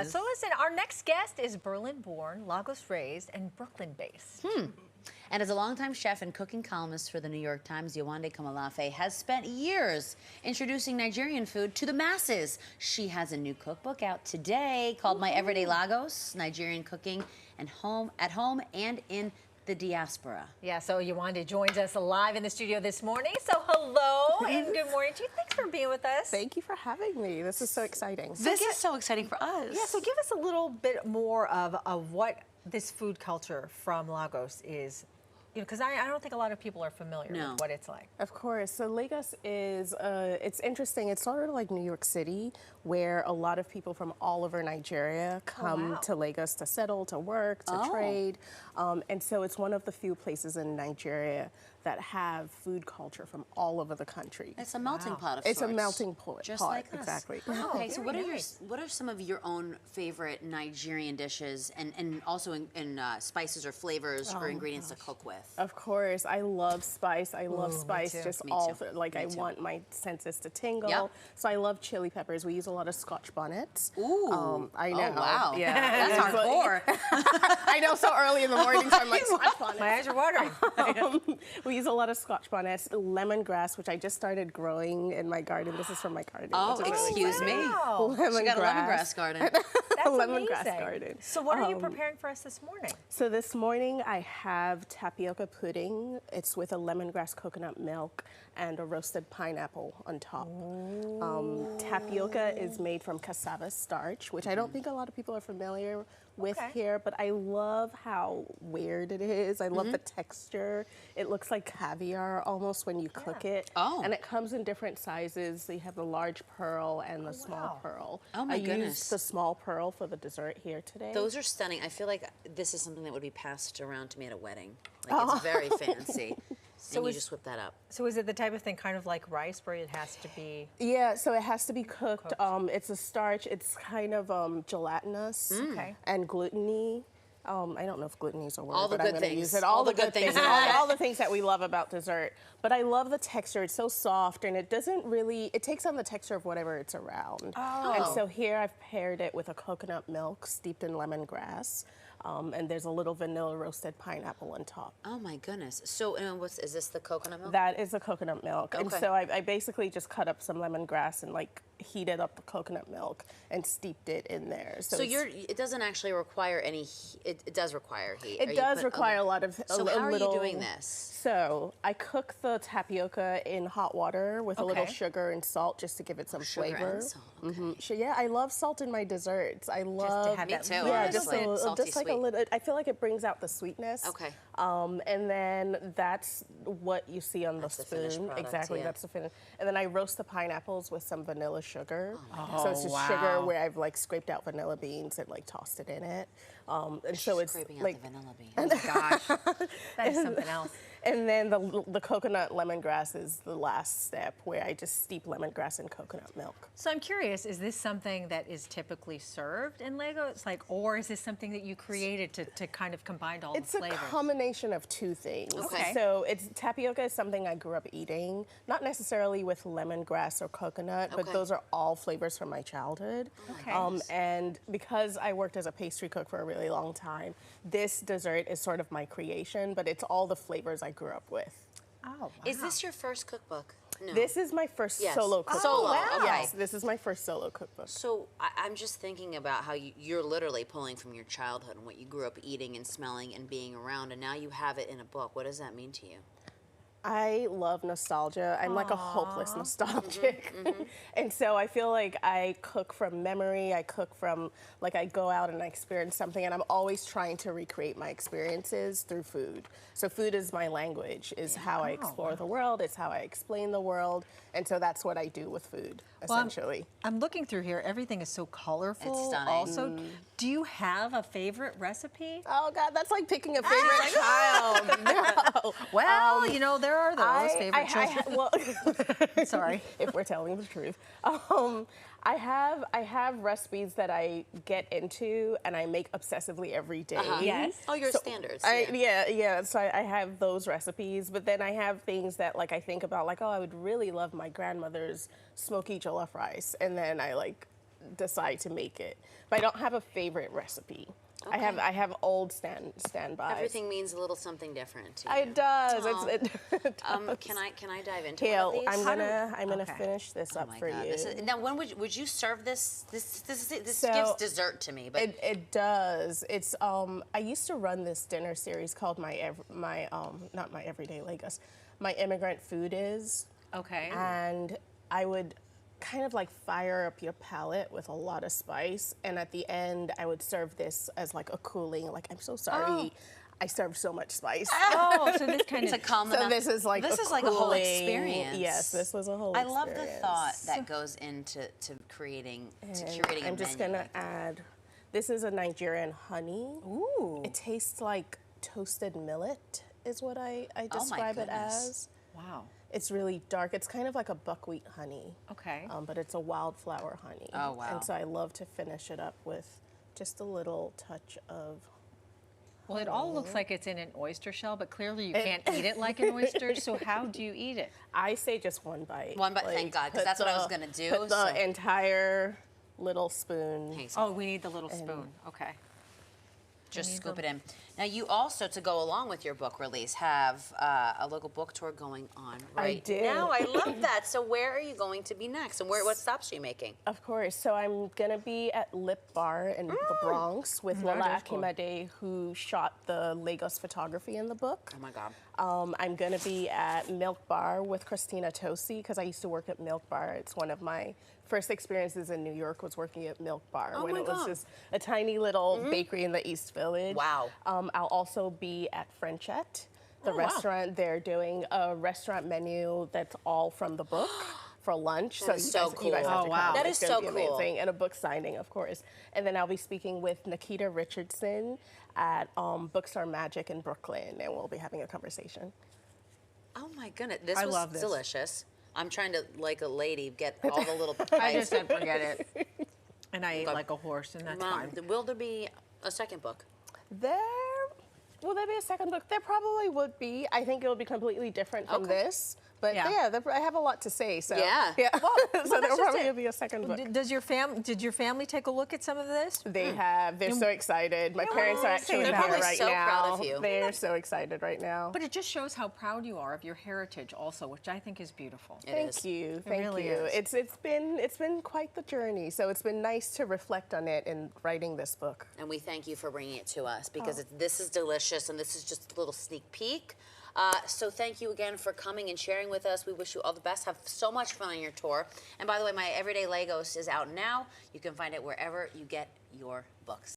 Yeah, so listen, our next guest is Berlin-born, Lagos-raised, and Brooklyn-based. And as a longtime chef and cooking columnist for the New York Times, Yewande Komolafe has spent years introducing Nigerian food to the masses. She has a new cookbook out today called My Everyday Lagos, Nigerian Cooking at Home and in the Diaspora. Yeah, so Yewande joins us live in the studio this morning. So hello and good morning to you. Thanks for being with us. Thank you for having me. This is so exciting. This is so exciting for us. Yeah, so give us a little bit more of what this food culture from Lagos is. You know, because I don't think a lot of people are familiar with what it's like. Of course. So Lagos is, it's interesting. It's sort of like New York City, where a lot of people from all over Nigeria come to Lagos to settle, to work, to trade. And so it's one of the few places in Nigeria that have food culture from all over the country. It's a melting pot of sorts. It's a melting pot. Just like us. Exactly. Okay, so what are some of your own favorite Nigerian dishes and also in spices or flavors or ingredients to cook with? Of course, I love spice. I love spice. Just Me all too. like I want my senses to tingle. So I love chili peppers. We use a lot of Scotch bonnets. Ooh, I know. Oh, wow. Yeah, That's hardcore. I know, so early in the morning, so I'm like Scotch bonnets. My eyes are watering. We use a lot of Scotch bonnets, lemongrass, which I just started growing in my garden. This is from my garden. Oh, excuse me. Lemongrass. She got a lemongrass garden. That's lemongrass amazing. garden. So what are you preparing for us this morning? So this morning I have tapioca pudding. It's with a lemongrass coconut milk and a roasted pineapple on top. Tapioca is made from cassava starch, which I don't think a lot of people are familiar with here, but I love how weird it is. I love the texture. It looks like caviar almost when you cook it. And it comes in different sizes. So you have the large pearl and the small pearl. Oh my goodness. I used the small pearl for the dessert here today. Those are stunning. I feel like this is something that would be passed around to me at a wedding. Like it's very fancy. So and you just whip that up. So is it the type of thing kind of like rice where it has to be? Yeah, so it has to be cooked. It's a starch. It's kind of gelatinous and gluten-y. I don't know if gluten is a word, but I'm going to use it. All the good things. all the things that we love about dessert. But I love the texture. It's so soft, and it doesn't really, it takes on the texture of whatever it's around. And so here I've paired it with a coconut milk steeped in lemongrass. And there's a little vanilla roasted pineapple on top. Oh my goodness. So is this the coconut milk? That is the coconut milk. And so I basically just cut up some lemongrass and like heated up the coconut milk and steeped it in there. So it doesn't actually require any heat. It does require heat. It does require a lot of So how are you doing this? So I cook the tapioca in hot water with a little sugar and salt just to give it some flavor. Sugar and salt. Yeah, I love salt in my desserts. I love just to have Me that too. Yeah, Salty just like sweet. a little. I feel like it brings out the sweetness. Okay. And then that's what you see on the finished spoon. product, Exactly, that's the finish. And then I roast the pineapples with some vanilla sugar. Oh, so it's just sugar where I've like scraped out vanilla beans and like tossed it in it. And so it's Scraping out like the vanilla beans. Oh my gosh, that is something else. And then the coconut lemongrass is the last step where I just steep lemongrass in coconut milk. So I'm curious, is this something that is typically served in Lagos? Like, or is this something that you created to kind of combine all the flavors? It's a combination of two things. Okay. So tapioca is something I grew up eating, not necessarily with lemongrass or coconut, but those are all flavors from my childhood. Okay. And because I worked as a pastry cook for a really long time, this dessert is sort of my creation, but it's all the flavors I grew up with. Oh, wow. Is this your first cookbook? No. This is my first solo cookbook. Solo, okay. Yes, this is my first solo cookbook. So I'm just thinking about how you're literally pulling from your childhood and what you grew up eating and smelling and being around, and now you have it in a book. What does that mean to you? I love nostalgia. I'm like a hopeless nostalgic. And so I feel like I cook from memory. I cook from, like I go out and I experience something, and I'm always trying to recreate my experiences through food. So food is my language, is how I explore the world. It's how I explain the world. And so that's what I do with food, essentially. I'm looking through here. Everything is so colorful. It's stunning. Also, do you have a favorite recipe? Oh God, that's like picking a favorite child. No. Well, you know, there are those favorite children. Sorry. If we're telling the truth. I have recipes that I get into and I make obsessively every day. Yes. Oh, your standards. Yeah. So I have those recipes, but then I have things that like I think about, like, oh, I would really love my grandmother's smoky jollof rice, and then I like decide to make it. But I don't have a favorite recipe. Okay. I have old standbys. Everything means a little something different to you. It does. Oh. it does. Can I dive into Here, one of these? I'm gonna finish this up my for God. you. Now, when would you serve this? This So, gives dessert to me, but it does. It's I used to run this dinner series called not my everyday Lagos, my immigrant food is. Okay. And I would kind of like fire up your palate with a lot of spice, and at the end I would serve this as like a cooling, like, I'm so sorry, I served so much spice. Oh, so this kind to of calm them So down. this is like this a is like a whole cooling- experience. Yes, this was a whole I experience. love the thought that goes into creating curating I'm a just menu gonna like that. add, this is a Nigerian honey. Ooh. It tastes like toasted millet is what I Oh my describe it goodness. as. Wow. It's really dark. It's kind of like a buckwheat honey. Okay. But it's a wildflower honey. Oh, wow. And so I love to finish it up with just a little touch of. Well, it all looks like it's in an oyster shell, but clearly you can't eat it like an oyster. So how do you eat it? I say just one bite. One bite, thank God, 'cause put that's what I was gonna do, Put the so- entire little spoon. Hey, so Oh, we need the little spoon. Okay. just scoop it in. Now, you also, to go along with your book release, have a local book tour going on right did. now. I love that. So where are you going to be next, and what stops are you making? Of course. So I'm gonna be at Lip Bar in the Bronx with Lola that's cool. Akimade, who shot the Lagos photography in the book. Oh my God. I'm gonna be at Milk Bar with Christina Tosi, because I used to work at Milk Bar. It's one of my first experiences in New York was working at Milk Bar Oh when my it was God. just a tiny little bakery in the East Village. Wow. I'll also be at Frenchette, the restaurant. They're doing a restaurant menu that's all from the book for lunch. That is so you guys cool. have Oh, to wow. come. That It's is gonna so be cool. amazing. And a book signing, of course. And then I'll be speaking with Nikita Richardson at Bookstore Magic in Brooklyn, and we'll be having a conversation. Oh my goodness, this I was love this. delicious. I'm trying to, like a lady, get all the little I bites. just said forget it. And I ate like a horse, and that's Mom, fine. will there be a second book? Will there be a second book? There probably would be. I think it will be completely different from Okay. this. But Yeah. I have a lot to say. So Yeah. so that's there will just probably it. be a second book. Did your family take a look at some of this? They have. They're so excited. My parents are actually They're here probably right so now. proud of you. They're so excited right now. But it just shows how proud you are of your heritage also, which I think is beautiful. It is. Thank you. Thank really you. is. It's been quite the journey. So it's been nice to reflect on it in writing this book. And we thank you for bringing it to us Oh. because this is delicious, and this is just a little sneak peek. So thank you again for coming and sharing with us. We wish you all the best. Have so much fun on your tour. And by the way, my Everyday Lagos is out now. You can find it wherever you get your books.